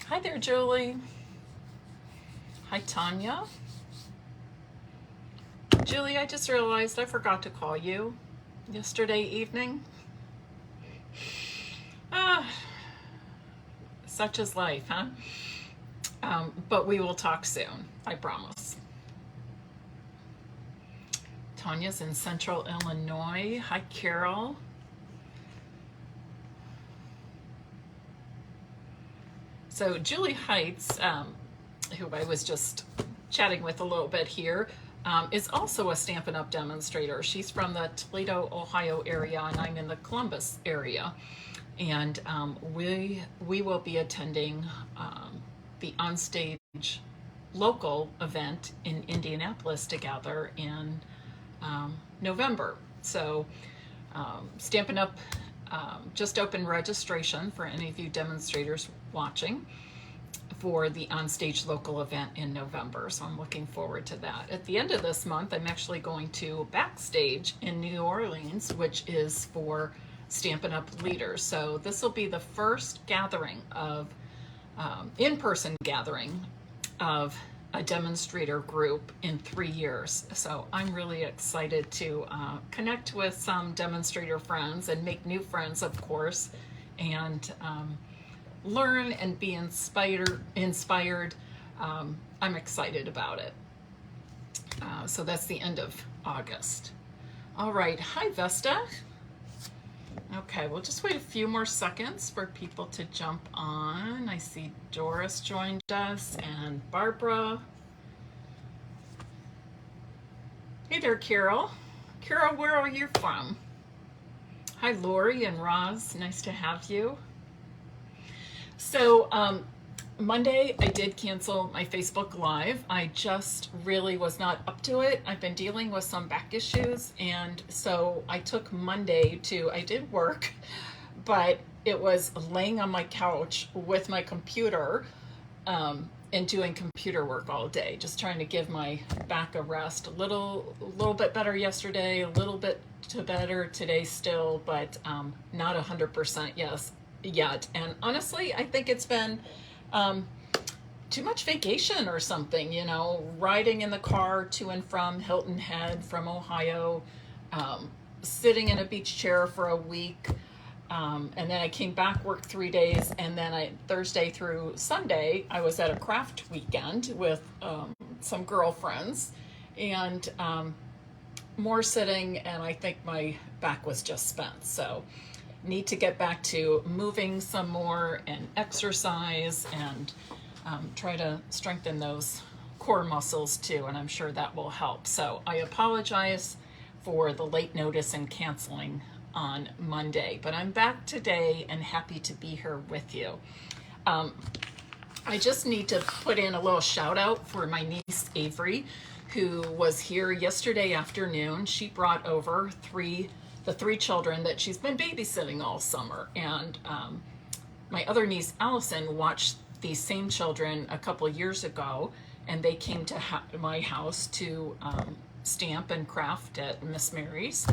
Hi there, Julie. Hi, Tanya. Julie, I just realized I forgot to call you yesterday evening. Ah, such is life, huh? But we will talk soon, I promise. Tanya's in Central Illinois. Hi, Carol. So Julie Heights, who I was just chatting with a little bit here, is also a Stampin' Up! Demonstrator. She's from the Toledo, Ohio area, and I'm in the Columbus area. And we will be attending the Onstage local event in Indianapolis together in November. So Stampin' Up! Just opened registration for any of you demonstrators watching for the Onstage local event in November. So I'm looking forward to that. At the end of this month, I'm actually going to Backstage in New Orleans, which is for Stampin' Up! Leaders. So this will be the first gathering of, in-person gathering of a demonstrator group in 3 years. So I'm really excited to connect with some demonstrator friends and make new friends, of course, and learn and be inspired. I'm excited about it. So that's the end of August. All right, hi Vesta. Okay, we'll just wait a few more seconds for people to jump on. I see Doris joined us and Barbara. Hey there, Carol. Carol, where are you from? Hi, Lori and Roz. Nice to have you. So Monday, I did cancel my Facebook Live. I just really was not up to it. I've been dealing with some back issues, and so I took Monday I did work, but it was laying on my couch with my computer and doing computer work all day, just trying to give my back a rest. A little bit better yesterday, a little bit better today still, but not 100% yet. And honestly, I think it's been too much vacation or something, riding in the car to and from Hilton Head from Ohio, sitting in a beach chair for a week. And then I came back, worked 3 days, and then Thursday through Sunday, I was at a craft weekend with some girlfriends, and more sitting, and I think my back was just spent. So need to get back to moving some more and exercise and try to strengthen those core muscles too, and I'm sure that will help. So I apologize for the late notice and canceling on Monday, but I'm back today and happy to be here with you. I just need to put in a little shout out for my niece Avery, who was here yesterday afternoon. She brought over the three children that she's been babysitting all summer, and my other niece Allison watched these same children a couple years ago, and they came to my house to stamp and craft at Miss Mary's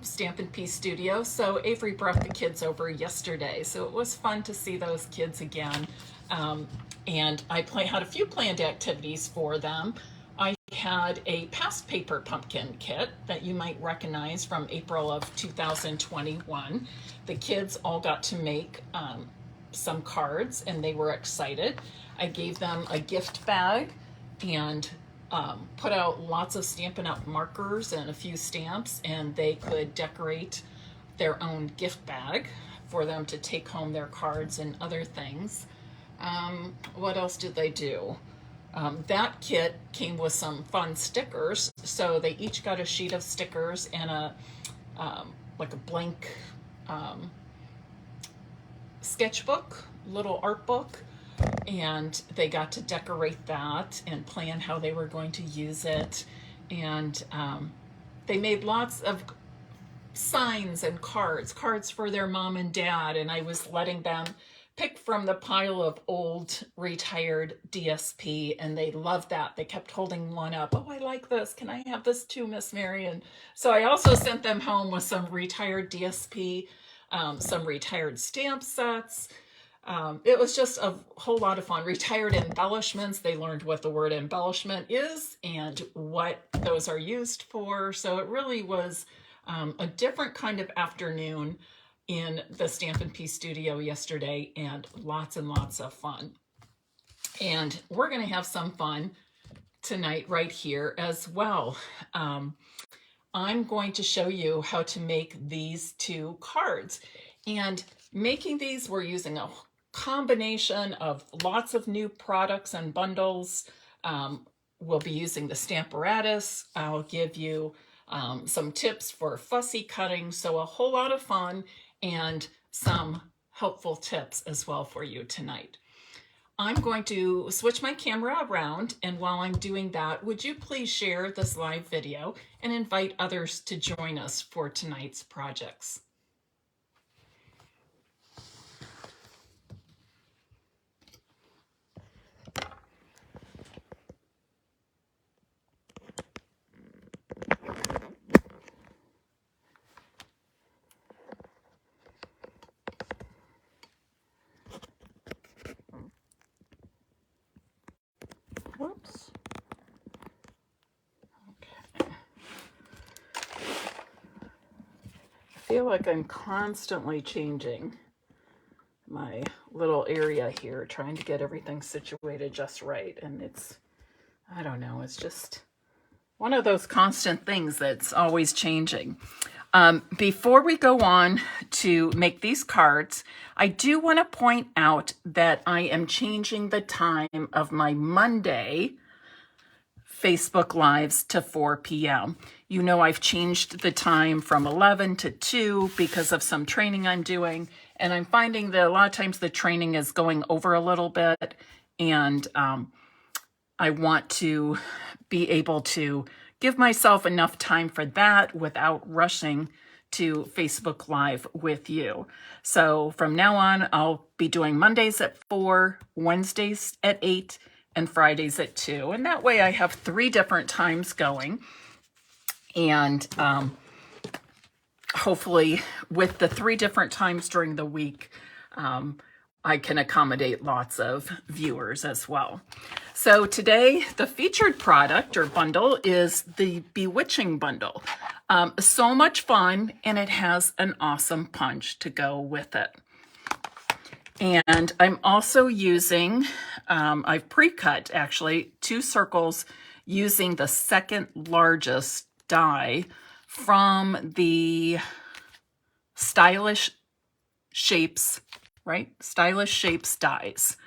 Stampin' Peace Studio. So Avery brought the kids over yesterday, so it was fun to see those kids again. And I had a few planned activities for them. I had a past paper pumpkin kit that you might recognize from April of 2021. The kids all got to make some cards, and they were excited. I gave them a gift bag and put out lots of Stampin' Up! Markers and a few stamps, and they could decorate their own gift bag for them to take home their cards and other things. What else did they do? That kit came with some fun stickers, so they each got a sheet of stickers and like a blank sketchbook, little art book, and they got to decorate that and plan how they were going to use it. And they made lots of signs and cards for their mom and dad, and I was letting them pick from the pile of old retired DSP, and they loved that. They kept holding one up. Oh, I like this. Can I have this too, Miss Mary? And so I also sent them home with some retired DSP, some retired stamp sets, it was just a whole lot of fun. Retired embellishments. They learned what the word embellishment is and what those are used for. So it really was a different kind of afternoon in the Stampin' P studio yesterday, and lots of fun. And we're going to have some fun tonight right here as well. I'm going to show you how to make these 2 cards. And making these, we're using a combination of lots of new products and bundles. We'll be using the Stamparatus. I'll give you some tips for fussy cutting. So a whole lot of fun and some helpful tips as well for you tonight. I'm going to switch my camera around, and while I'm doing that, would you please share this live video and invite others to join us for tonight's projects? Whoops. Okay. I feel like I'm constantly changing my little area here, trying to get everything situated just right. And it's, I don't know, it's just one of those constant things that's always changing. Before we go on to make these cards, I do want to point out that I am changing the time of my Monday Facebook Lives to 4 p.m. You know, I've changed the time from 11 to 2 because of some training I'm doing. And I'm finding that a lot of times the training is going over a little bit. And I want to be able to give myself enough time for that without rushing to Facebook Live with you. So from now on, I'll be doing Mondays at 4, Wednesdays at 8, and Fridays at 2. And that way I have 3 different times going. And hopefully with the 3 different times during the week, I can accommodate lots of viewers as well. So today, the featured product or bundle is the Bewitching bundle. So much fun, and it has an awesome punch to go with it. And I'm also using, I've pre-cut actually 2 circles using the second largest die from the Stylish Shapes, right? Stylish Shapes dies.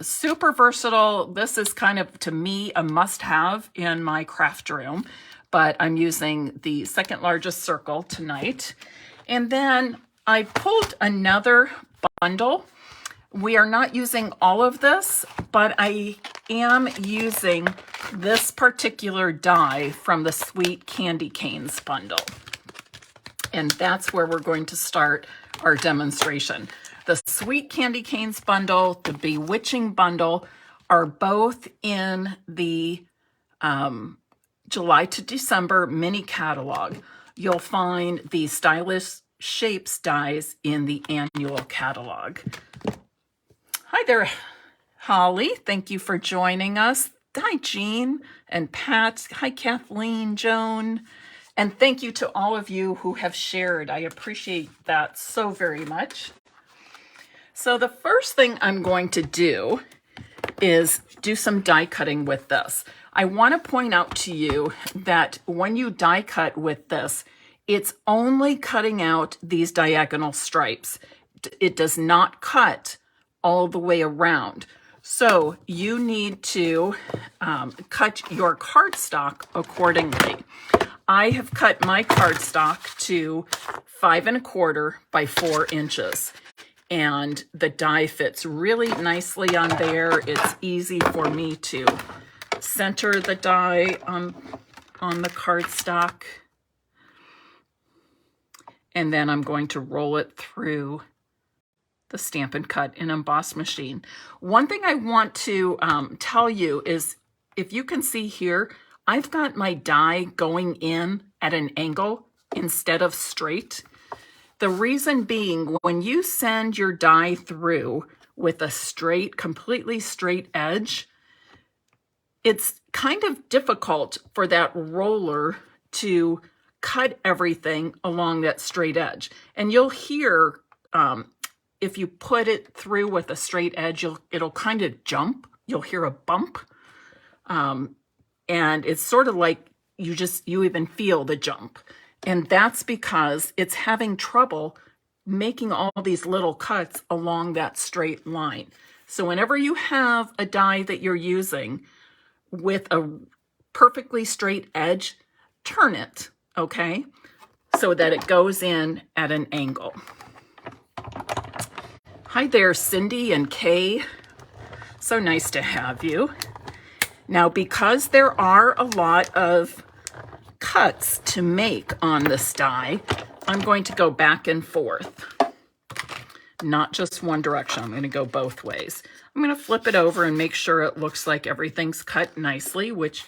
Super versatile. This is kind of, to me, a must-have in my craft room, but I'm using the second largest circle tonight. And then I pulled another bundle. We are not using all of this, but I am using this particular die from the Sweet Candy Canes bundle. And that's where we're going to start our demonstration. The Sweet Candy Canes bundle, the Bewitching bundle are both in the July to December mini catalog. You'll find the Stylish Shapes dies in the annual catalog. Hi there, Holly. Thank you for joining us. Hi, Jean and Pat. Hi, Kathleen, Joan. And thank you to all of you who have shared. I appreciate that so very much. So the first thing I'm going to do is do some die cutting with this. I want to point out to you that when you die cut with this, it's only cutting out these diagonal stripes. It does not cut all the way around. So you need to cut your cardstock accordingly. I have cut my cardstock to 5 1/4 by 4 inches. And the die fits really nicely on there. It's easy for me to center the die on the cardstock. And then I'm going to roll it through the Stampin' Cut and Emboss machine. One thing I want to tell you is, if you can see here, I've got my die going in at an angle instead of straight. The reason being, when you send your die through with a straight, completely straight edge, it's kind of difficult for that roller to cut everything along that straight edge. And you'll hear, if you put it through with a straight edge, it'll kind of jump. You'll hear a bump. And it's sort of like you even feel the jump. And that's because it's having trouble making all these little cuts along that straight line. So whenever you have a die that you're using with a perfectly straight edge, turn it, okay? So that it goes in at an angle. Hi there, Cindy and Kay. So nice to have you. Now, because there are a lot of cuts to make on this die, I'm going to go back and forth. Not just one direction. I'm going to go both ways. I'm going to flip it over and make sure it looks like everything's cut nicely, which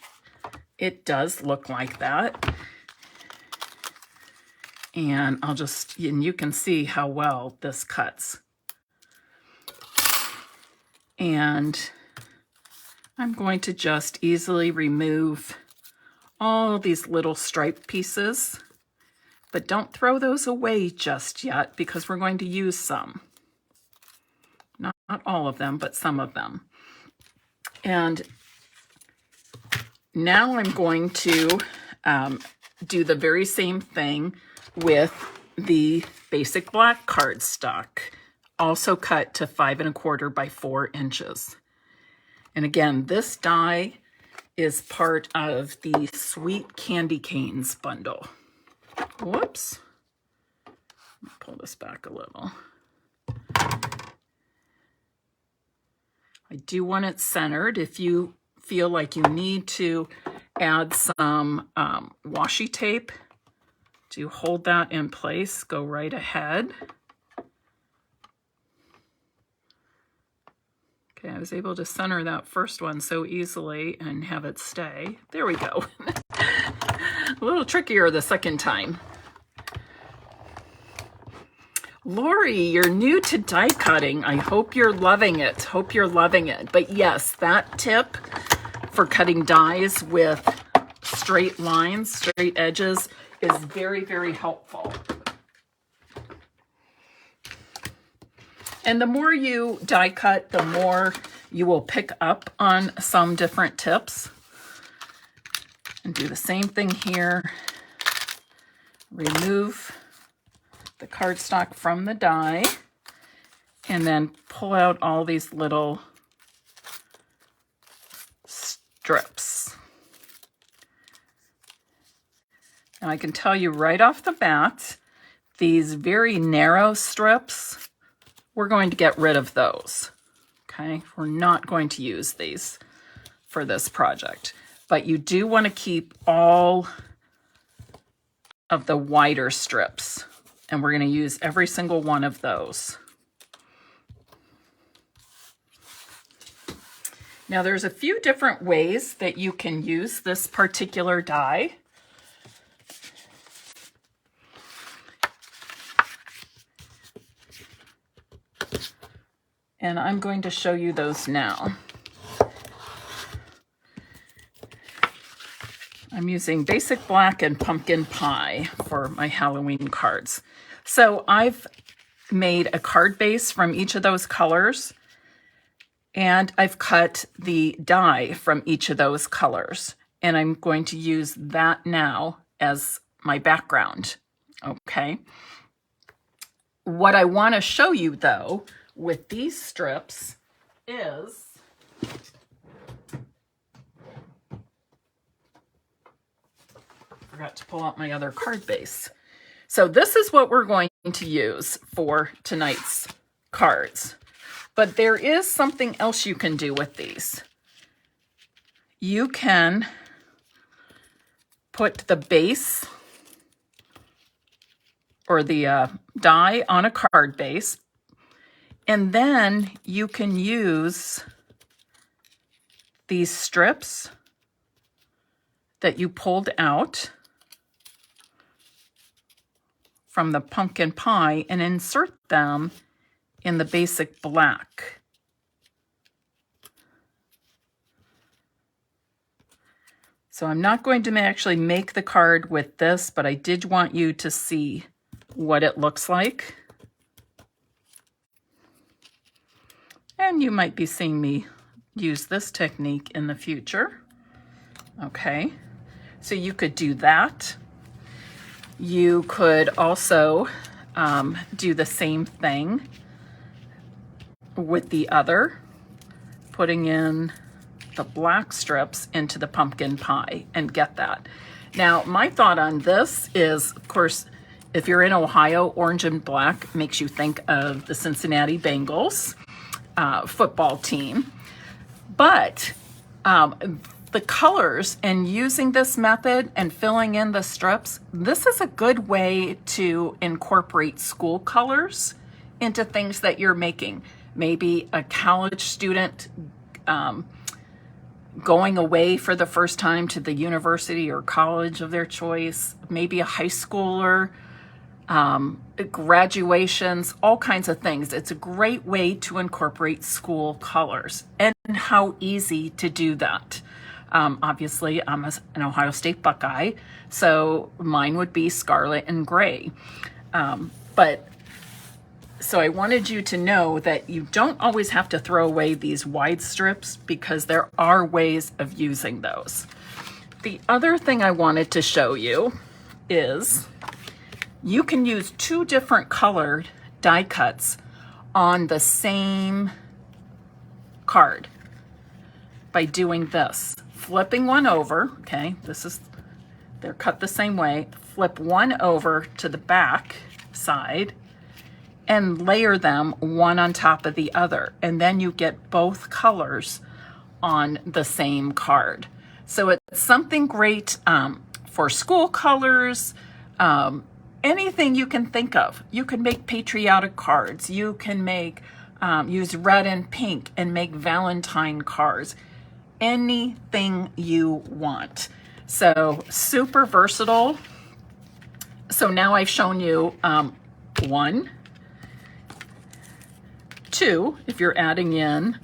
it does look like that. And and you can see how well this cuts. And I'm going to just easily remove all these little stripe pieces, but don't throw those away just yet because we're going to use some. Not all of them, but some of them. And now I'm going to do the very same thing with the basic black cardstock, also cut to 5 1/4 by 4 inches. And again, this die is part of the Sweet Candy Canes bundle. Whoops. Let me pull this back a little. I do want it centered. If you feel like you need to add some washi tape to hold that in place, go right ahead. Okay, I was able to center that first one so easily and have it stay. There we go. A little trickier the second time. Lori, you're new to die cutting. I hope you're loving it. Hope you're loving it. But yes, that tip for cutting dies with straight lines, straight edges is very, very helpful. And the more you die cut, the more you will pick up on some different tips. And do the same thing here. Remove the cardstock from the die and then pull out all these little strips. Now I can tell you right off the bat, these very narrow strips, we're going to get rid of those, okay? We're not going to use these for this project, but you do want to keep all of the wider strips, and we're going to use every single one of those. Now there's a few different ways that you can use this particular die. And I'm going to show you those now. I'm using basic black and pumpkin pie for my Halloween cards. So I've made a card base from each of those colors, and I've cut the die from each of those colors. And I'm going to use that now as my background, okay? What I want to show you, though, with these strips is forgot to pull out my other card base. So this is what we're going to use for tonight's cards. But there is something else you can do with these. You can put the base or the die on a card base, and then you can use these strips that you pulled out from the pumpkin pie and insert them in the basic black. So I'm not going to actually make the card with this, but I did want you to see what it looks like. And you might be seeing me use this technique in the future. Okay, so you could do that. You could also do the same thing with the other, putting in the black strips into the pumpkin pie and get that. Now, my thought on this is, of course, if you're in Ohio, orange and black makes you think of the Cincinnati Bengals football team. But the colors and using this method and filling in the strips, this is a good way to incorporate school colors into things that you're making. Maybe a college student going away for the first time to the university or college of their choice, maybe a high schooler, graduations, all kinds of things. It's a great way to incorporate school colors, and how easy to do that. Obviously, I'm an Ohio State Buckeye, so mine would be scarlet and gray. So I wanted you to know that you don't always have to throw away these wide strips, because there are ways of using those. The other thing I wanted to show you is you can use two different colored die cuts on the same card by doing this. Flipping one over, okay, they're cut the same way. Flip one over to the back side and layer them one on top of the other. And then you get both colors on the same card. So it's something great for school colors, anything you can think of. You can make patriotic cards. You can make, use red and pink and make Valentine cards. Anything you want. So super versatile. So now I've shown you 1, 2, if you're adding in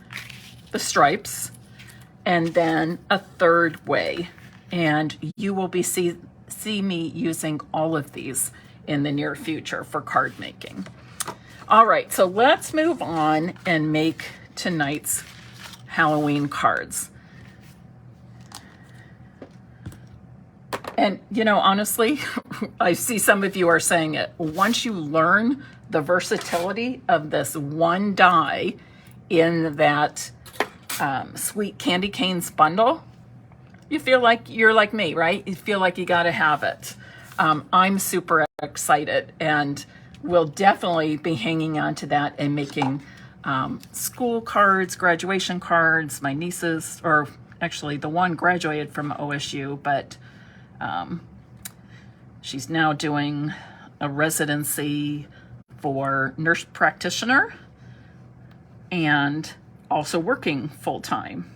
the stripes, and then a third way. And you will be see me using all of these in the near future for card making. All right, so let's move on and make tonight's Halloween cards. And, you know, honestly, I see some of you are saying it. Once you learn the versatility of this one die in that Sweet Candy Canes bundle, you feel like you're like me, right? You feel like you got to have it. I'm super excited, and we'll definitely be hanging on to that and making school cards, graduation cards. My nieces, or actually the one graduated from OSU, but she's now doing a residency for nurse practitioner and also working full-time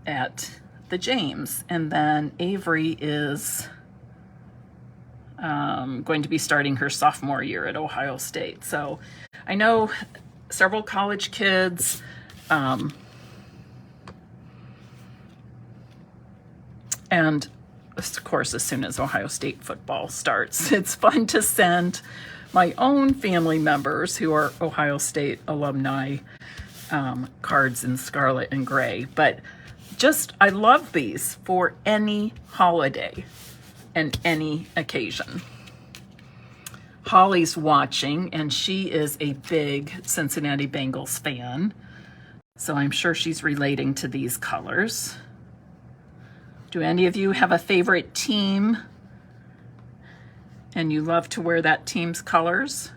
at the James. And then Avery is going to be starting her sophomore year at Ohio State. So I know several college kids, and of course, as soon as Ohio State football starts, it's fun to send my own family members who are Ohio State alumni cards in scarlet and gray. But just, I love these for any holiday and any occasion. Holly's watching, and she is a big Cincinnati Bengals fan, so I'm sure she's relating to these colors. Do any of you have a favorite team and you love to wear that team's colors?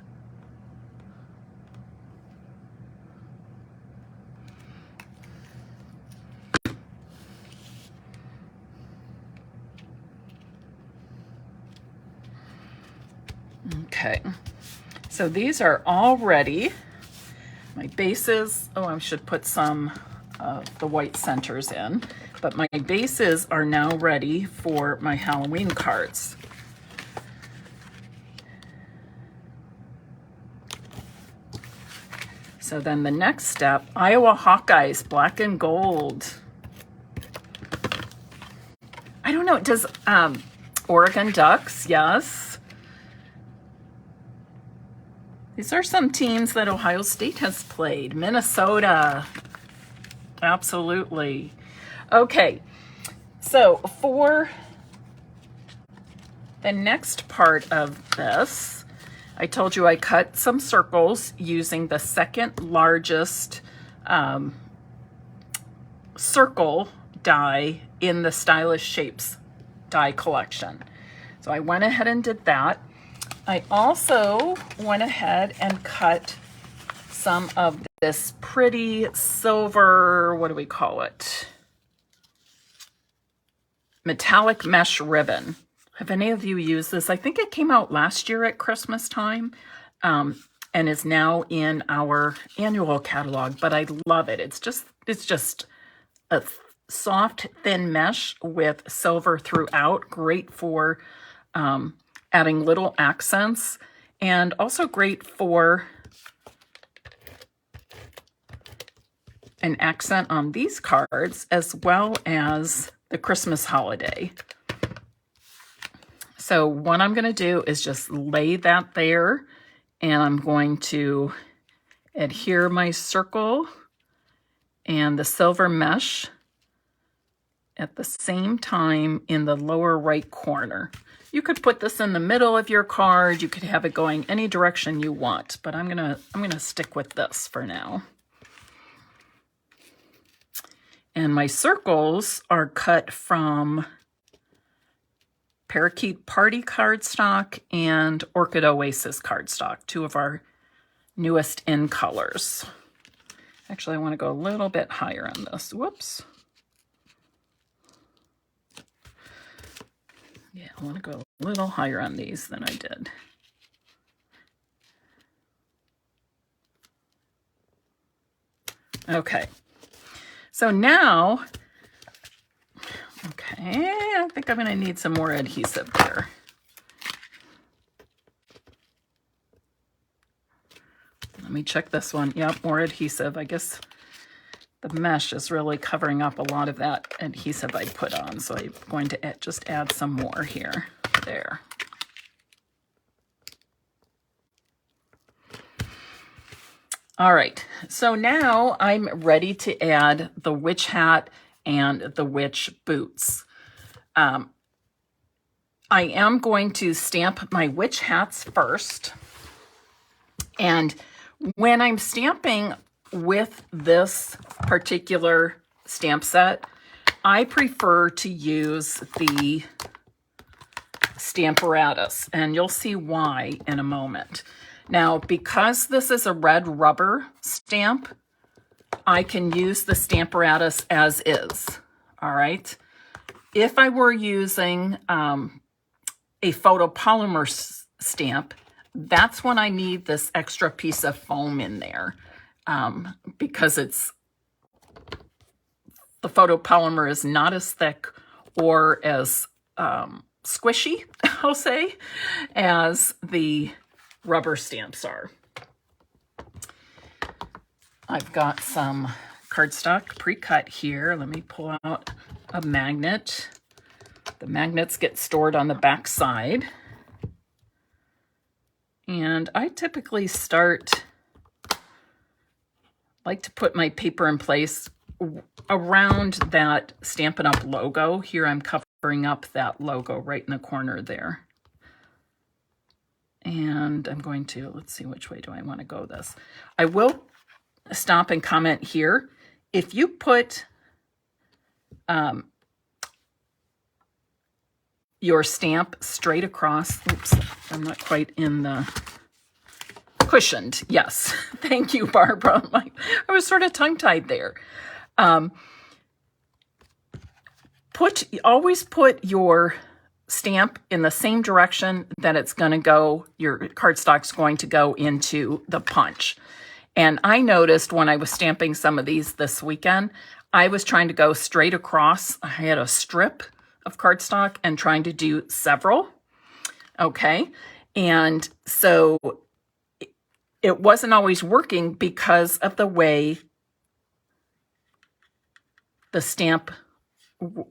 Okay, so these are all ready. My bases, oh, I should put some of the white centers in, but my bases are now ready for my Halloween cards. So then the next step, Iowa Hawkeyes, black and gold. I don't know, does Oregon Ducks, yes. These are some teams that Ohio State has played. Minnesota, absolutely. Okay, so for the next part of this, I told you I cut some circles using the second largest circle die in the Stylish Shapes die collection. So I went ahead and did that. I also went ahead and cut some of this pretty silver, what do we call it? Metallic mesh ribbon. Have any of you used this? I think it came out last year at Christmas time and is now in our annual catalog, but I love it. It's just a soft, thin mesh with silver throughout. Great for adding little accents, and also great for an accent on these cards as well as the Christmas holiday. So what I'm going to do is just lay that there, and I'm going to adhere my circle and the silver mesh at the same time in the lower right corner. You could put this in the middle of your card. You could have it going any direction you want, but I'm gonna stick with this for now. And my circles are cut from Parakeet Party cardstock and Orchid Oasis cardstock, two of our newest in colors. Actually, I want to go a little bit higher on this. Whoops. Yeah, I want to go a little higher on these than I did. Okay. So now, okay, I think I'm going to need some more adhesive there. Let me check this one. Yep, more adhesive. I guess the mesh is really covering up a lot of that adhesive I put on, so I'm going to just add some more here. There. All right, so now I'm ready to add the witch hat and the witch boots. I am going to stamp my witch hats first, and when I'm stamping with this particular stamp set, I prefer to use the Stamparatus, and you'll see why in a moment. Now, because this is a red rubber stamp, I can use the Stamparatus as is, all right? If I were using a photopolymer stamp, that's when I need this extra piece of foam in there because the photopolymer is not as thick or as squishy, I'll say, as the rubber stamps are. I've got some cardstock pre-cut here. Let me pull out a magnet. The magnets get stored on the back side. And I typically like to put my paper in place around that Stampin' Up! Logo. Here I'm covering up that logo right in the corner there. And I'm going to, let's see, which way do I want to go this? I will stop and comment here. If you put your stamp straight across, oops, I'm not quite in the cushioned, yes. Thank you, Barbara. I was sort of tongue-tied there. Always put your stamp in the same direction that it's going to go, your cardstock's going to go into the punch. And I noticed when I was stamping some of these this weekend, I was trying to go straight across. I had a strip of cardstock and trying to do several. Okay. And so it wasn't always working because of the way the stamp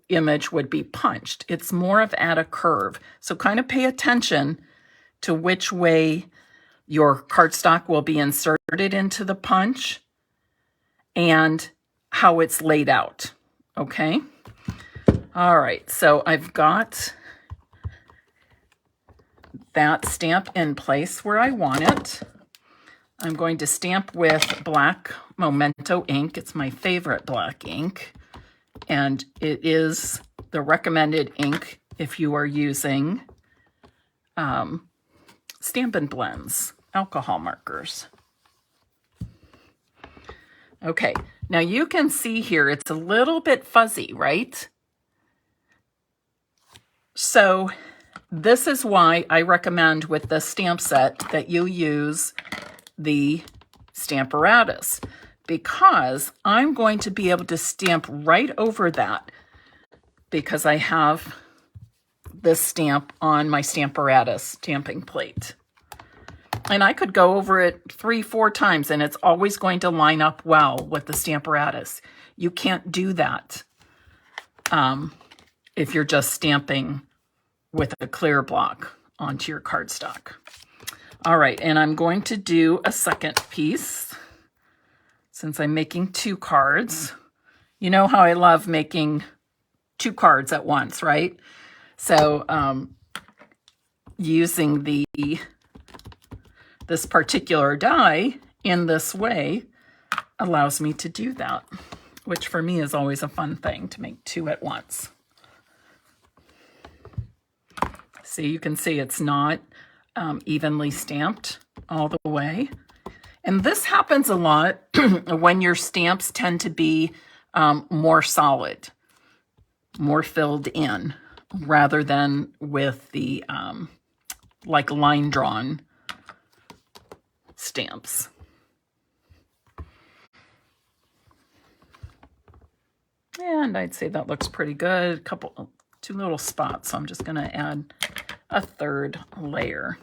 image would be punched. It's more of at a curve. So kind of pay attention to which way your cardstock will be inserted into the punch and how it's laid out. Okay. All right. So I've got that stamp in place where I want it. I'm going to stamp with black Memento ink. It's my favorite black ink, and it is the recommended ink if you are using Stampin' blends, alcohol markers. Okay, now you can see here it's a little bit fuzzy, right? So this is why I recommend with the stamp set that you use the Stamparatus, because I'm going to be able to stamp right over that because I have this stamp on my Stamparatus stamping plate. And I could go over it 3-4 times and it's always going to line up well with the Stamparatus. You can't do that if you're just stamping with a clear block onto your cardstock. All right, and I'm going to do a second piece since I'm making 2 cards. You know how I love making 2 cards at once, right? So using this particular die in this way allows me to do that, which for me is always a fun thing to make 2 at once. See, you can see it's not evenly stamped all the way. And this happens a lot when your stamps tend to be more solid, more filled in, rather than with the like line drawn stamps. And I'd say that looks pretty good. 2 little spots, so I'm just going to add a 3rd layer.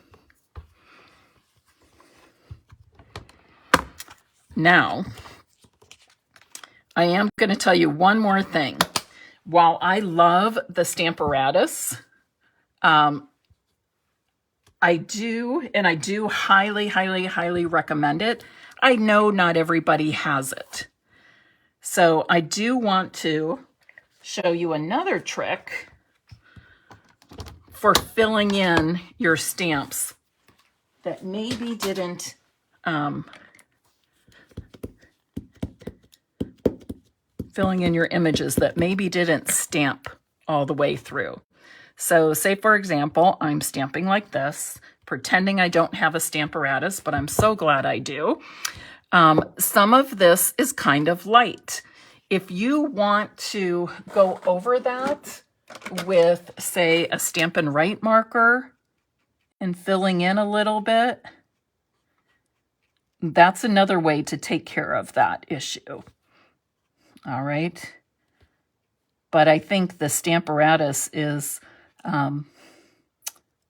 Now, I am going to tell you one more thing. While I love the Stamparatus, I do highly, highly, highly recommend it. I know not everybody has it. So I do want to show you another trick for filling in your stamps that maybe didn't filling in your images that maybe didn't stamp all the way through. So say, for example, I'm stamping like this, pretending I don't have a Stamparatus, but I'm so glad I do. Some of this is kind of light. If you want to go over that with, say, a Stampin' Right marker and filling in a little bit, that's another way to take care of that issue. All right. But I think the Stamparatus is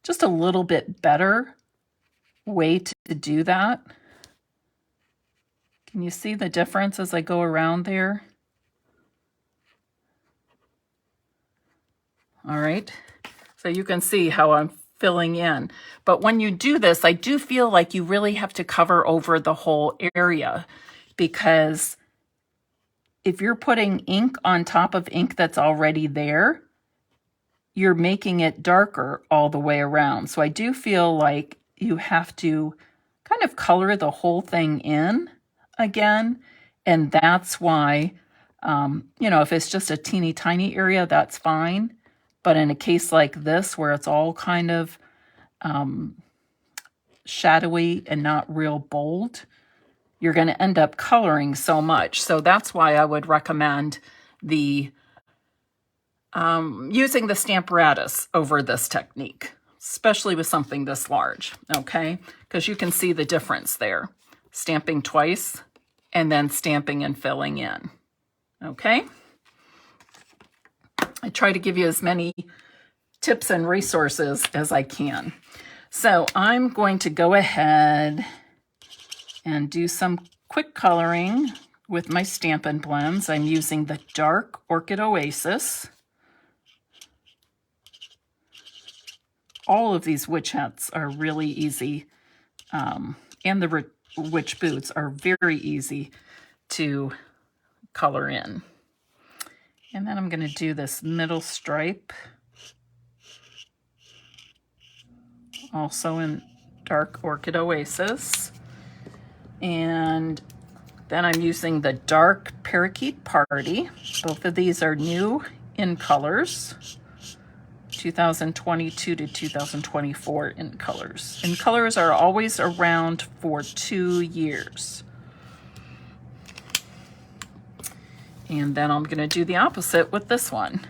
just a little bit better way to do that. Can you see the difference as I go around there? All right. So you can see how I'm filling in. But when you do this, I do feel like you really have to cover over the whole area, because if you're putting ink on top of ink that's already there, you're making it darker all the way around. So I do feel like you have to kind of color the whole thing in again. And that's why, you know, if it's just a teeny tiny area, that's fine. But in a case like this, where it's all kind of shadowy and not real bold, you're going to end up coloring so much. So that's why I would recommend the using the Stamparatus over this technique, especially with something this large, okay? Because you can see the difference there. Stamping twice and then stamping and filling in, okay? I try to give you as many tips and resources as I can. So I'm going to go ahead and do some quick coloring with my Stampin' blends. I'm using the dark Orchid Oasis. All of these witch hats are really easy, and the witch boots are very easy to color in. And then I'm going to do this middle stripe, also in dark Orchid Oasis. And then I'm using the dark Parakeet Party. Both of these are new in colors, 2022 to 2024 in colors. And colors are always around for 2 years. And then I'm going to do the opposite with this one.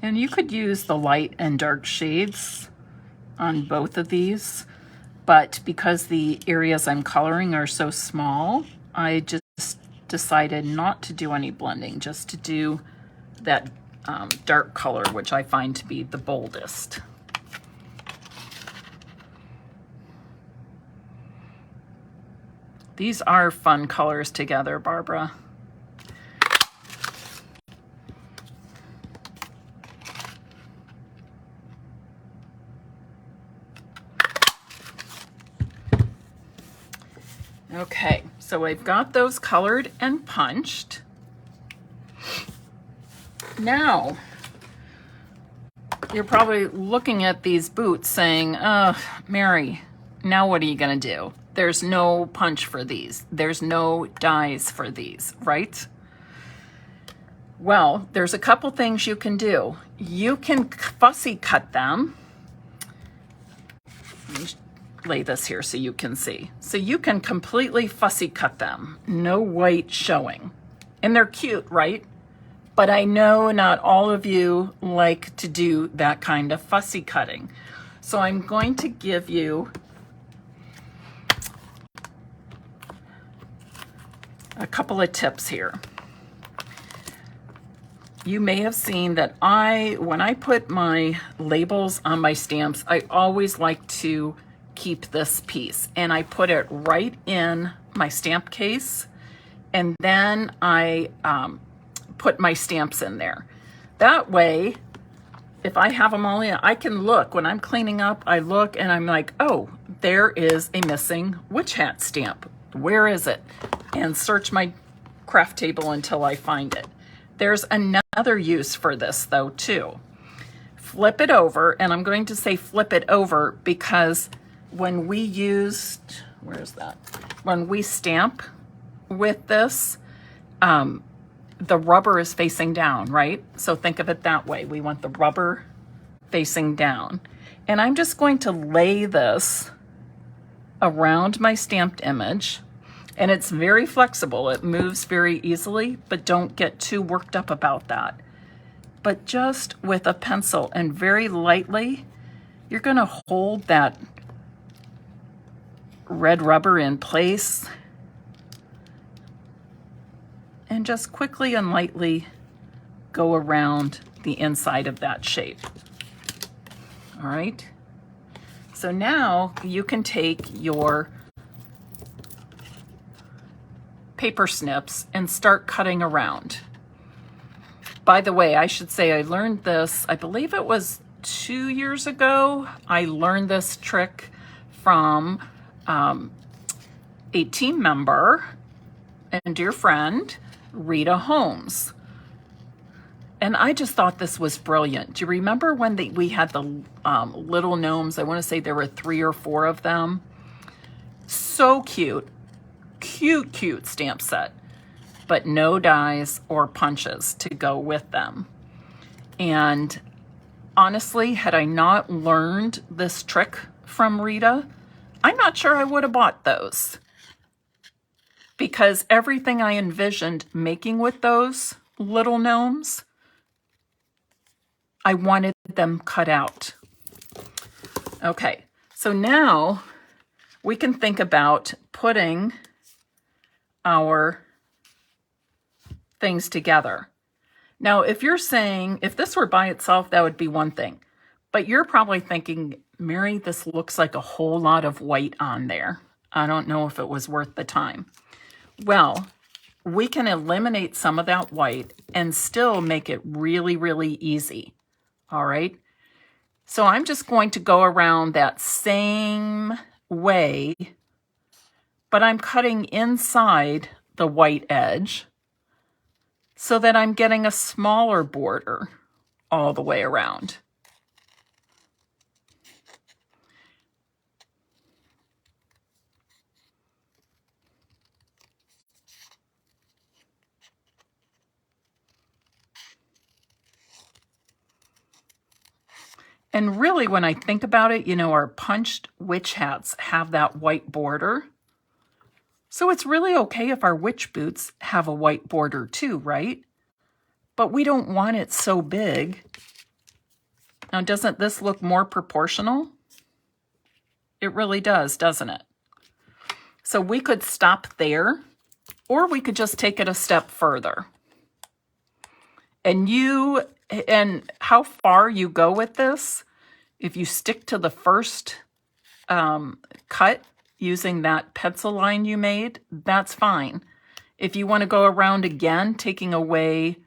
And you could use the light and dark shades on both of these, but because the areas I'm coloring are so small, I just decided not to do any blending, just to do that dark color, which I find to be the boldest. These are fun colors together, Barbara. Okay, so I've got those colored and punched. Now, you're probably looking at these boots saying, Mary, now what are you going to do? There's no punch for these. There's no dies for these, right? Well, there's a couple things you can do. You can fussy cut them. Lay this here so you can see. So you can completely fussy cut them, no white showing. And they're cute, right? But I know not all of you like to do that kind of fussy cutting. So I'm going to give you a couple of tips here. You may have seen that when I put my labels on my stamps, I always like to keep this piece, and I put it right in my stamp case, and then I put my stamps in there. That way, if I have them all in, I can look. When I'm cleaning up, I look and I'm like, oh, there is a missing witch hat stamp. Where is it? And search my craft table until I find it. There's another use for this though too. Flip it over, and I'm going to say flip it over because when we when we stamp with this, the rubber is facing down, right? So think of it that way. We want the rubber facing down. And I'm just going to lay this around my stamped image, and it's very flexible. It moves very easily, but don't get too worked up about that. But just with a pencil and very lightly, you're gonna hold that red rubber in place and just quickly and lightly go around the inside of that shape. All right. So now you can take your paper snips and start cutting around. By the way, I should say I learned this, I believe it was 2 years ago. I learned this trick from a team member and dear friend, Rita Holmes. And I just thought this was brilliant. Do you remember when we had the little gnomes? I want to say there were 3 or 4 of them. So cute. Cute stamp set. But no dies or punches to go with them. And honestly, had I not learned this trick from Rita, I'm not sure I would have bought those. Because everything I envisioned making with those little gnomes, I wanted them cut out. Okay, so now we can think about putting our things together. Now, if you're saying, if this were by itself, that would be one thing. But you're probably thinking, Mary, this looks like a whole lot of white on there. I don't know if it was worth the time. Well, we can eliminate some of that white and still make it really, really easy. All right. So I'm just going to go around that same way, but I'm cutting inside the white edge so that I'm getting a smaller border all the way around. And really, when I think about it, you know, our punched witch hats have that white border. So it's really okay if our witch boots have a white border too, right? But we don't want it so big. Now, doesn't this look more proportional? It really does, doesn't it? So we could stop there, or we could just take it a step further. And how far you go with this, if you stick to the first cut using that pencil line you made, that's fine. If you want to go around again, taking away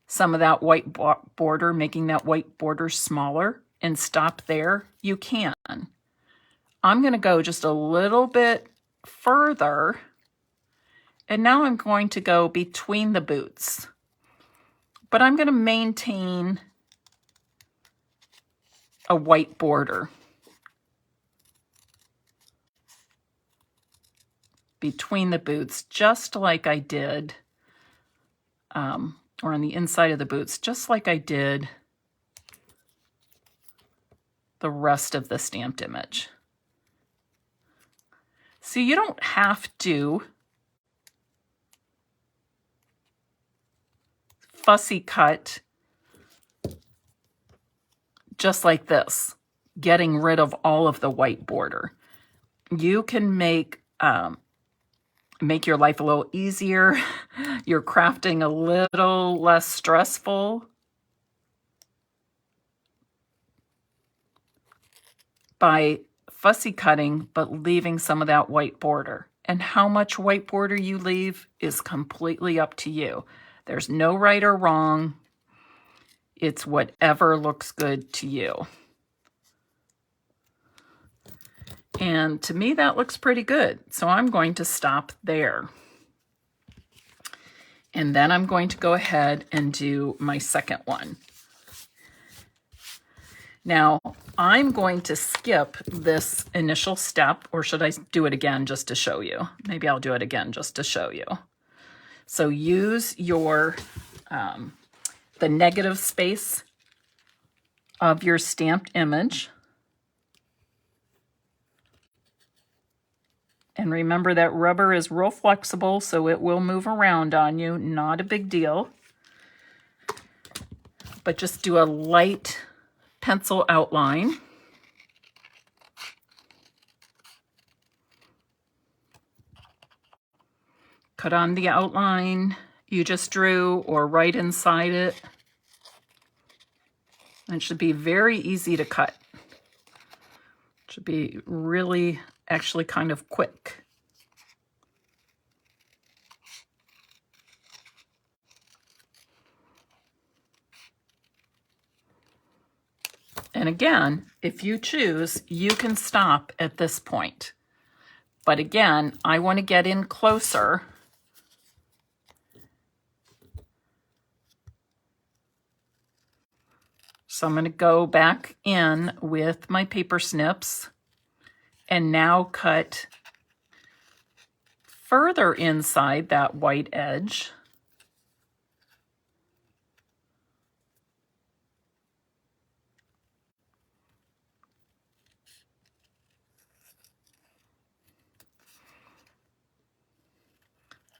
some of that white border, making that white border smaller and stop there, you can. I'm going to go just a little bit further, and now I'm going to go between the boots. But I'm going to maintain a white border between the boots, just like I did, or on the inside of the boots, just like I did the rest of the stamped image. So you don't have to fussy cut just like this, getting rid of all of the white border. You can make your life a little easier. Your crafting a little less stressful by fussy cutting, but leaving some of that white border. And how much white border you leave is completely up to you. There's no right or wrong. It's whatever looks good to you. And to me, that looks pretty good. So I'm going to stop there. And then I'm going to go ahead and do my second one. Now, I'm going to skip this initial step, or should I do it again just to show you? Maybe I'll do it again just to show you. So use your the negative space of your stamped image. And remember that rubber is real flexible, so it will move around on you. Not a big deal. But just do a light pencil outline. Cut on the outline you just drew or right inside it. And it should be very easy to cut. It should be really, actually kind of quick. And again, if you choose, you can stop at this point. But again, I want to get in closer. So I'm going to go back in with my paper snips and now cut further inside that white edge.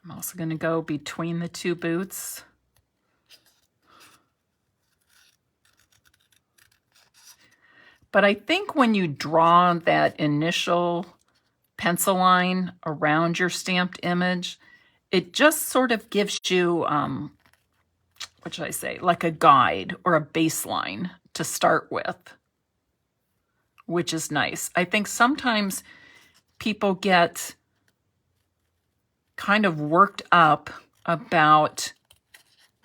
I'm also going to go between the two boots. But I think when you draw that initial pencil line around your stamped image, it just sort of gives you, what should I say, like a guide or a baseline to start with, which is nice. I think sometimes people get kind of worked up about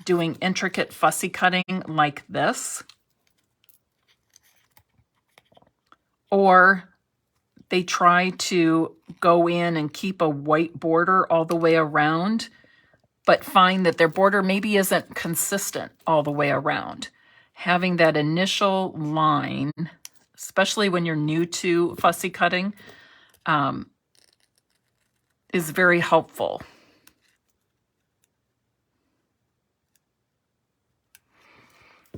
doing intricate fussy cutting like this, or they try to go in and keep a white border all the way around, but find that their border maybe isn't consistent all the way around. Having that initial line, especially when you're new to fussy cutting, is very helpful.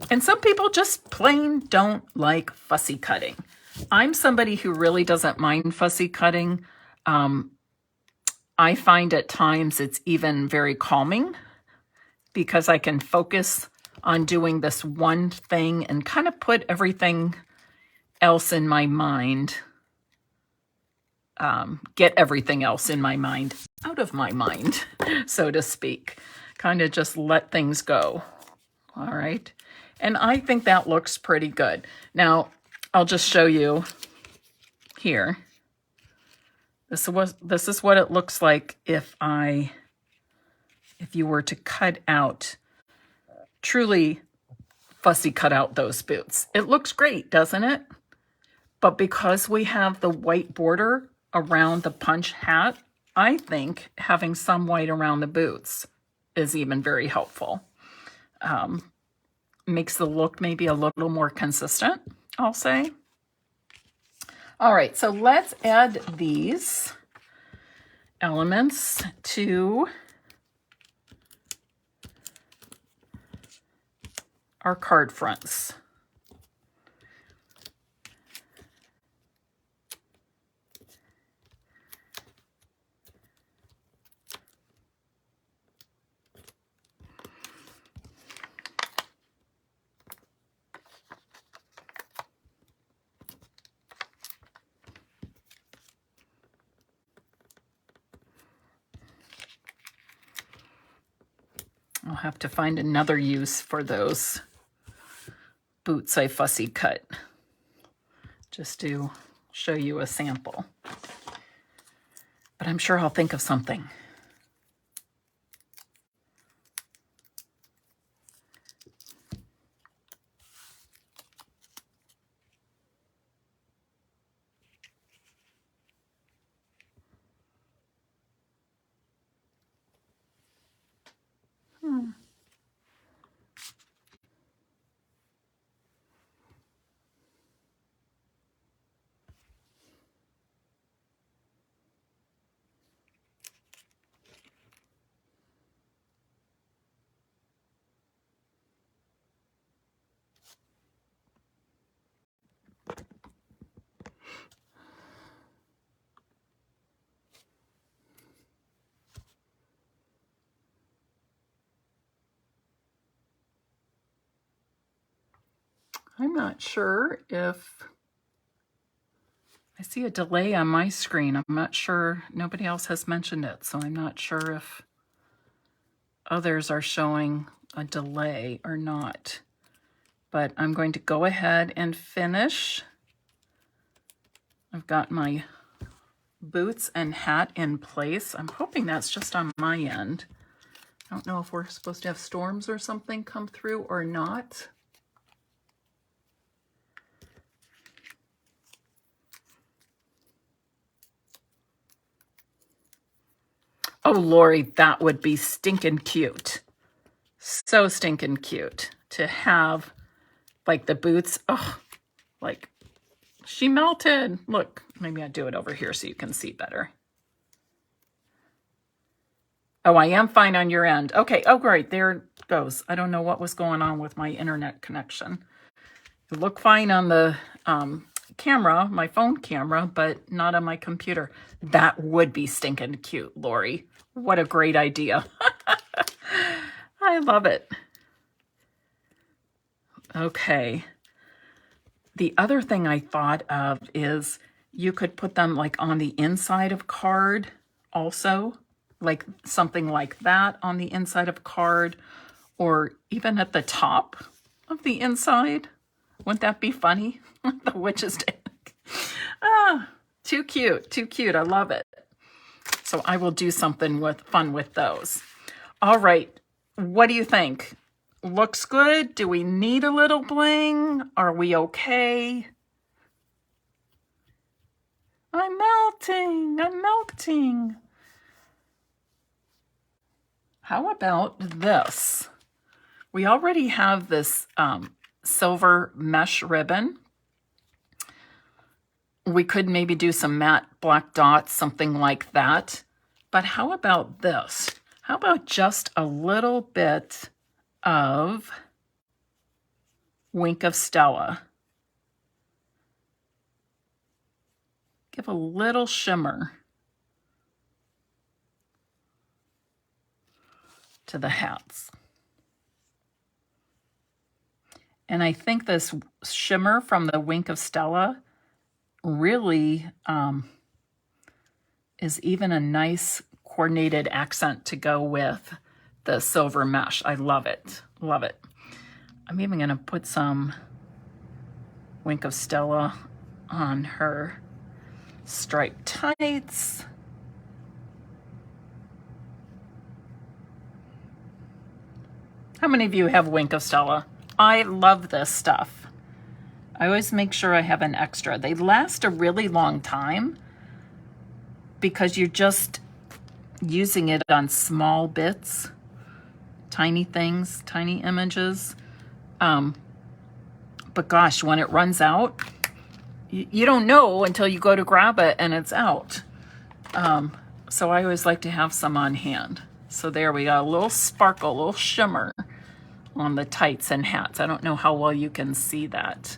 And some people just plain don't like fussy cutting. I'm somebody who really doesn't mind fussy cutting. I find at times it's even very calming because I can focus on doing this one thing and kind of put everything else in my mind, get everything else in my mind out of my mind, so to speak. Kind of just let things go. All right. And I think that looks pretty good. Now, I'll just show you here. This is what it looks like if you were to cut out, truly fussy cut out those boots. It looks great, doesn't it? But because we have the white border around the punch hat, I think having some white around the boots is even very helpful. Makes the look maybe a little more consistent, I'll say. All right, so let's add these elements to our card fronts. I'll have to find another use for those boots I fussy cut, just to show you a sample. But I'm sure I'll think of something. I'm not sure if I see a delay on my screen. I'm not sure, nobody else has mentioned it, so I'm not sure if others are showing a delay or not. But I'm going to go ahead and finish. I've got my boots and hat in place. I'm hoping that's just on my end. I don't know if we're supposed to have storms or something come through or not. Oh, Lori, that would be stinking cute. So stinking cute to have like the boots. Oh, like she melted. Look, maybe I'll do it over here so you can see better. Oh, I am fine on your end. Okay. Oh, great. There it goes. I don't know what was going on with my internet connection. You look fine on the camera, my phone camera, but not on my computer. That would be stinking cute, Lori. What a great idea. I love it. Okay. the other thing I thought of is you could put them like on the inside of card also, like something like that on the inside of card, or even at the top of the inside. Wouldn't that be funny? The witch's deck. Ah, too cute, too cute. I love it. So I will do something fun with those. All right, what do you think? Looks good? Do we need a little bling? Are we okay? I'm melting, I'm melting. How about this? We already have this silver mesh ribbon. We could maybe do some matte black dots, something like that. But how about this? How about just a little bit of Wink of Stella? Give a little shimmer to the hats. And I think this shimmer from the Wink of Stella really is even a nice coordinated accent to go with the silver mesh. I love it. Love it. I'm even going to put some Wink of Stella on her striped tights. How many of you have Wink of Stella? I love this stuff. I always make sure I have an extra. They last a really long time because you're just using it on small bits, tiny things, tiny images. But gosh, when it runs out, you don't know until you go to grab it and it's out. So I always like to have some on hand. So there we got a little sparkle, a little shimmer on the tights and hats. I don't know how well you can see that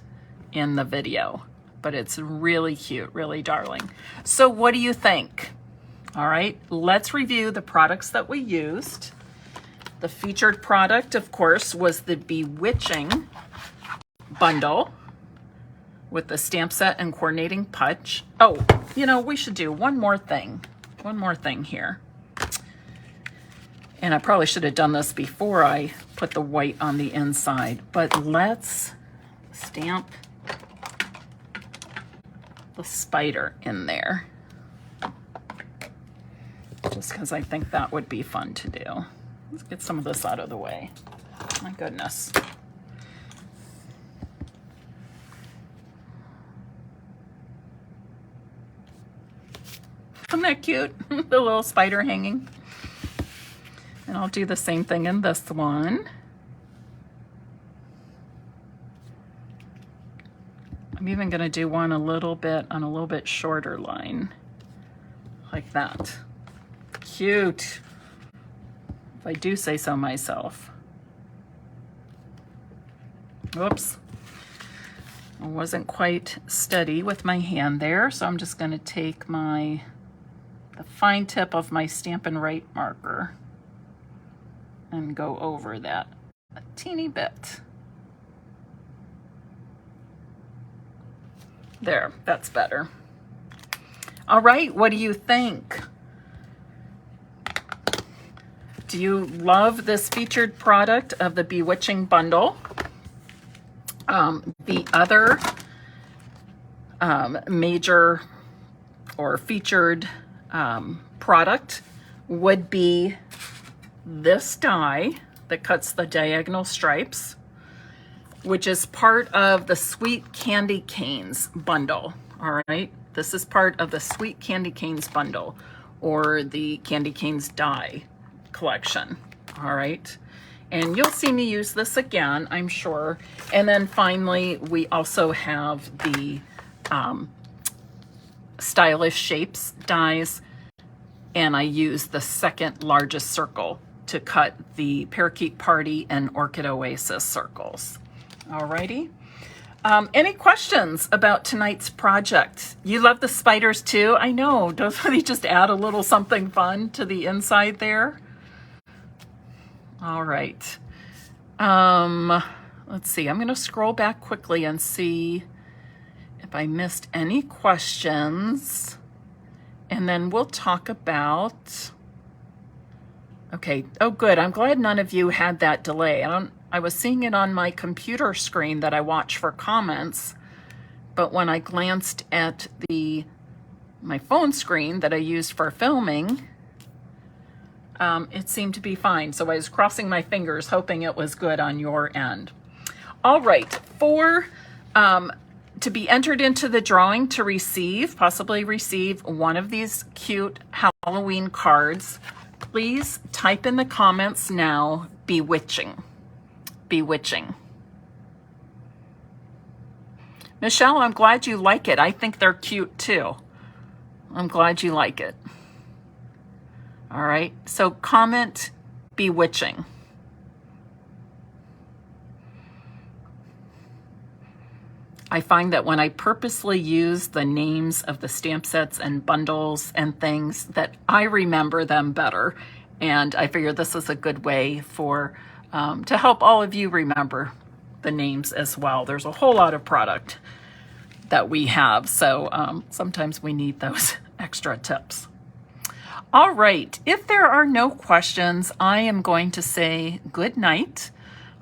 in the video, but it's really cute, really darling. So what do you think? All right, let's review the products that we used. The featured product, of course, was the Bewitching bundle with the stamp set and coordinating punch. Oh, you know, we should do one more thing here. And I probably should have done this before I put the white on the inside, but let's stamp the spider in there. Just because I think that would be fun to do. Let's get some of this out of the way. My goodness. Isn't that cute? The little spider hanging. And I'll do the same thing in this one. I'm even going to do one a little bit on a little bit shorter line, like that. Cute, if I do say so myself. Whoops. I wasn't quite steady with my hand there, so I'm just going to take the fine tip of my Stampin' Right marker and go over that a teeny bit. There, that's better. All right, what do you think? Do you love this featured product of the Bewitching bundle? The other major or featured product would be this die that cuts the diagonal stripes, which is part of the Sweet Candy Canes bundle. All right, this is part of the Sweet Candy Canes bundle, or the Candy Canes die collection. All right, and you'll see me use this again, I'm sure. And then finally, we also have the Stylish Shapes dies, and I use the second largest circle to cut the Parakeet Party and Orchid Oasis circles. Alrighty. Any questions about tonight's project? You love the spiders too? I know. Doesn't they just add a little something fun to the inside there? All right. Let's see. I'm going to scroll back quickly and see if I missed any questions, and then we'll talk about, okay, oh good, I'm glad none of you had that delay. I was seeing it on my computer screen that I watch for comments, but when I glanced at my phone screen that I used for filming, it seemed to be fine. So I was crossing my fingers, hoping it was good on your end. All right, to be entered into the drawing to possibly receive one of these cute Halloween cards, please type in the comments now, bewitching. Bewitching. Michelle, I'm glad you like it. I think they're cute too. I'm glad you like it. All right, so comment bewitching. I find that when I purposely use the names of the stamp sets and bundles and things, that I remember them better. And I figure this is a good way for to help all of you remember the names as well. There's a whole lot of product that we have, so sometimes we need those extra tips. All right, if there are no questions, I am going to say good night.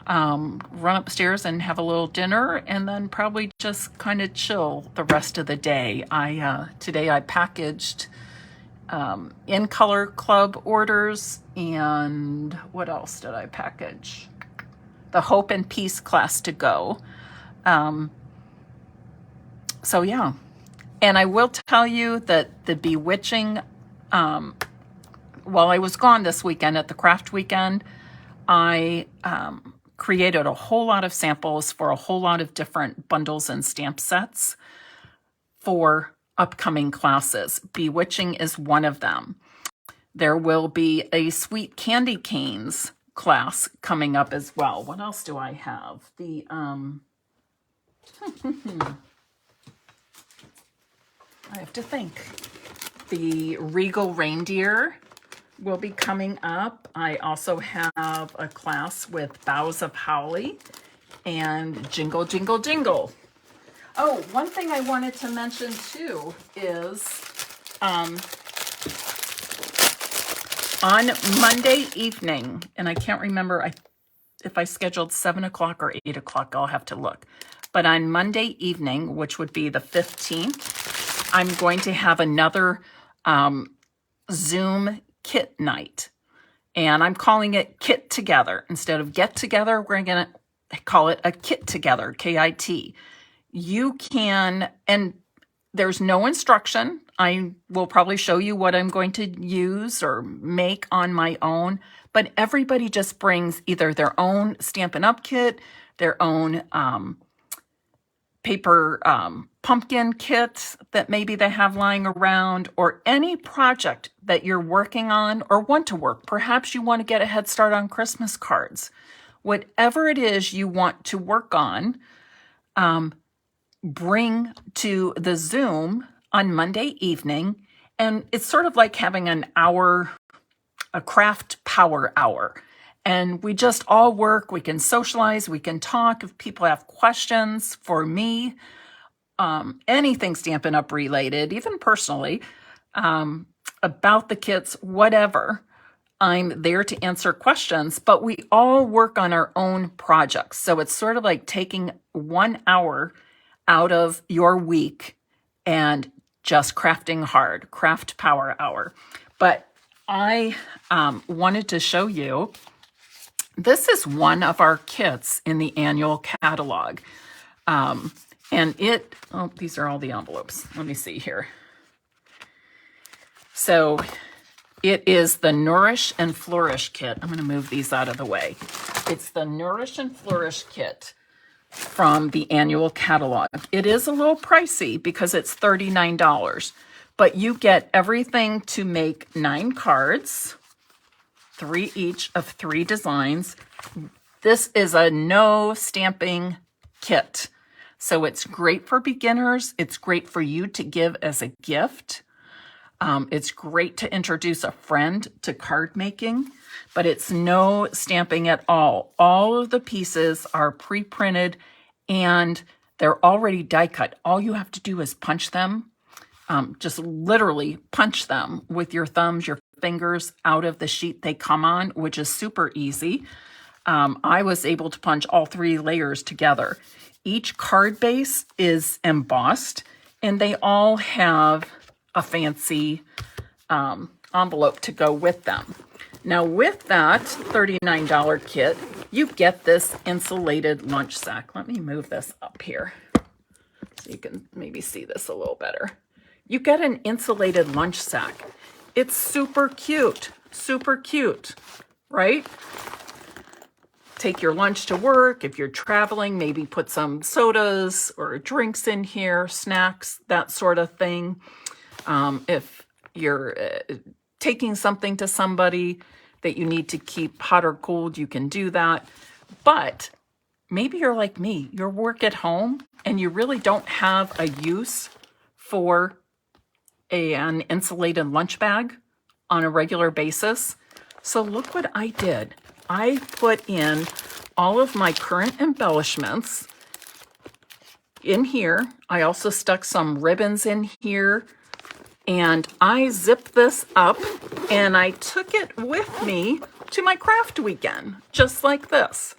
Run upstairs and have a little dinner, and then probably just kind of chill the rest of the day. Today I packaged In Color Club orders, and what else did I package? The Hope and Peace class to go. So yeah, and I will tell you that the Bewitching, while I was gone this weekend at the craft weekend, I created a whole lot of samples for a whole lot of different bundles and stamp sets for upcoming classes. Bewitching is one of them. There will be a Sweet Candy Canes class coming up as well. What else do I have? I have to think. The Regal Reindeer will be coming up. I also have a class with Boughs of Holly and Jingle, Jingle, Jingle. Oh, one thing I wanted to mention too is on Monday evening, and I can't remember if I scheduled 7 o'clock or 8 o'clock, I'll have to look. But on Monday evening, which would be the 15th, I'm going to have another Zoom kit night, and I'm calling it Kit Together. Instead of Get Together, we're going to call it a Kit Together, K-I-T. You can, and there's no instruction. I will probably show you what I'm going to use or make on my own, but everybody just brings either their own Stampin' Up! Kit, their own paper pumpkin kits that maybe they have lying around, or any project that you're working on or want to work. Perhaps you want to get a head start on Christmas cards. Whatever it is you want to work on, bring to the Zoom on Monday evening. And it's sort of like having an hour, a craft power hour. And we just all work, we can socialize, we can talk. If people have questions for me, anything Stampin' Up! Related, even personally, about the kits, whatever, I'm there to answer questions, but we all work on our own projects. So it's sort of like taking 1 hour out of your week and just crafting hard, craft power hour. But I wanted to show you, this is one of our kits in the annual catalog. And these are all the envelopes. Let me see here. So it is the Nourish and Flourish kit. I'm going to move these out of the way. It's the Nourish and Flourish kit from the annual catalog. It is a little pricey because it's $39, but you get everything to make 9 cards, 3 each of 3 designs. This is a no stamping kit. So it's great for beginners. It's great for you to give as a gift. It's great to introduce a friend to card making, but it's no stamping at all. All of the pieces are pre-printed and They're already die cut. All you have to do is punch them, just literally punch them with your thumbs, your fingers out of the sheet they come on, which is super easy. I was able to punch all 3 layers together. Each card base is embossed, and they all have a fancy envelope to go with them. Now with that $39 kit, you get this insulated lunch sack. Let me move this up here so you can maybe see this a little better. You get an insulated lunch sack. It's super cute, right? Take your lunch to work. If you're traveling, maybe put some sodas or drinks in here, snacks, that sort of thing. If you're taking something to somebody that you need to keep hot or cold, you can do that. But maybe you're like me, you work at home and you really don't have a use for an insulated lunch bag on a regular basis. So look what I did. I put in all of my current embellishments in here. I also stuck some ribbons in here, and I zipped this up and I took it with me to my craft weekend, just like this.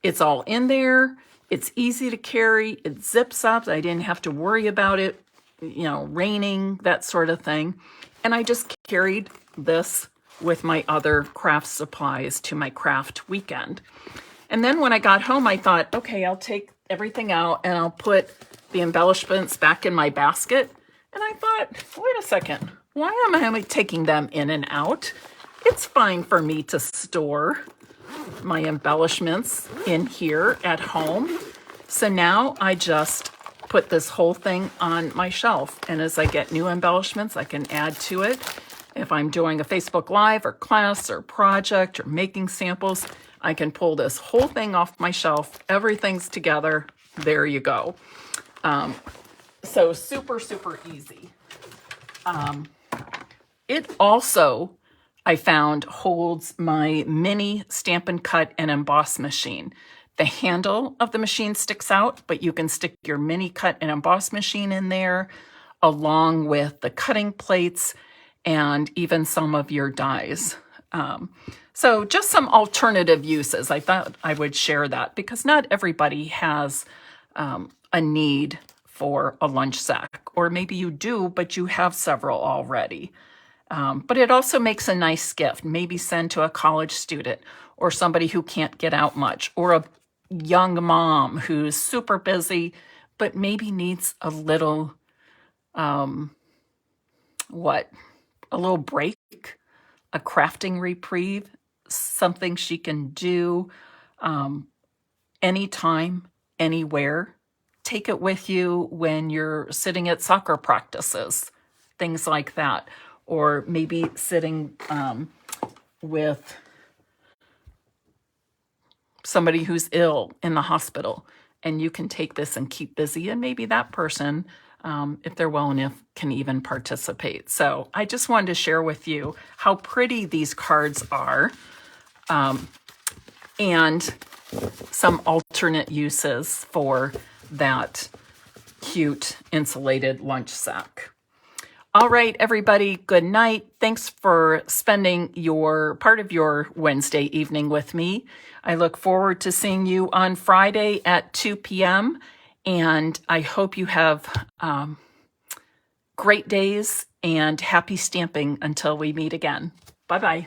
It's all in there. It's easy to carry. It zips up. I didn't have to worry about it, raining, that sort of thing. And I just carried this with my other craft supplies to my craft weekend. And then when I got home, I thought, okay, I'll take everything out and I'll put the embellishments back in my basket. And I thought, wait a second, why am I taking them in and out? It's fine for me to store my embellishments in here at home. So now I just put this whole thing on my shelf. And as I get new embellishments, I can add to it. If I'm doing a Facebook Live or class or project or making samples, I can pull this whole thing off my shelf. Everything's together. There you go. So super easy. It also, I found, holds my mini Stampin' Cut and Emboss machine. The handle of the machine sticks out, but you can stick your mini cut and emboss machine in there, along with the cutting plates and even some of your dies. So just some alternative uses. I thought I would share that because not everybody has a need for a lunch sack, or maybe you do, but you have several already. But it also makes a nice gift, maybe send to a college student or somebody who can't get out much, or a young mom who's super busy, but maybe needs a little, a little break, a crafting reprieve, something she can do anytime, anywhere. Take it with you when you're sitting at soccer practices, things like that. Or maybe sitting with somebody who's ill in the hospital, and you can take this and keep busy, and maybe that person, if they're well enough, can even participate. So I just wanted to share with you how pretty these cards are, and some alternate uses for that cute insulated lunch sack. All right, everybody, good night. Thanks for spending part of your Wednesday evening with me. I look forward to seeing you on Friday at 2 p.m. And I hope you have great days and happy stamping until we meet again. Bye-bye.